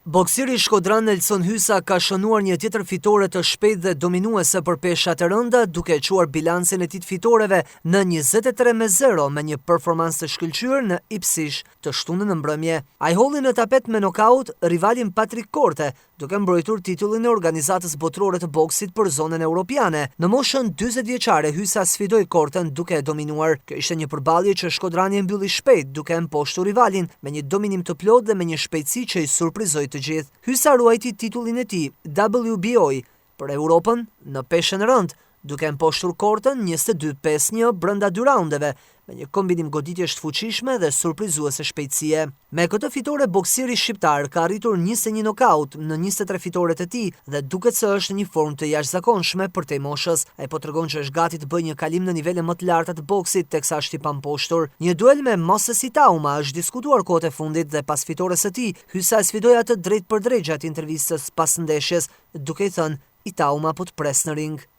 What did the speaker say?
Boksiri shkodran Nelson Hysa ka shënuar një tjetër fitore të shpejtë dhe dominuese për peshat e rënda, duke quar bilancin e tij të fitoreve në 23-0 me një performancë të shkëlqyer në Ipswich të shtunën në mbrëmje. Ai holli në tapet me nokaut rivalin Patrick Korte, duke mbrojtur titullin e organizatës botërore të boksit për zonën europiane. Në moshën 40 vjeçare Hysa sfidoi Korten duke e dominuar. Kjo ishte një përballje që shkodrani e mbylli shpejt, duke e mposhtur rivalin me një dominim të plotë dhe me një shpejtësi që i surprizoi të gjithë. Hysa ruajti titullin e tij WBO për Europën në peshën e rëndë, duke mposhtur Korten 22-5-1 brenda 2 raundeve, me një kombinim goditjesh të fuqishme dhe surprizuese shpejtësie. Me këtë fitore boksiri shqiptar ka arritur 21 nokaut në 23 fitoret e tij dhe duket se është në një formë të jashtëzakonshme për te moshës. Ai po tregon që është gati të bëjë një kalim në nivele më të larta të boksit teksa është i pamposhtur. Një duel me Moses Itauma është diskutuar kohët e fundit dhe pas fitores së tij, Hysa sfidoi atë drejt për drejt gjatë intervistës pas ndeshjes, duke i thënë Itauma po të pres në ring.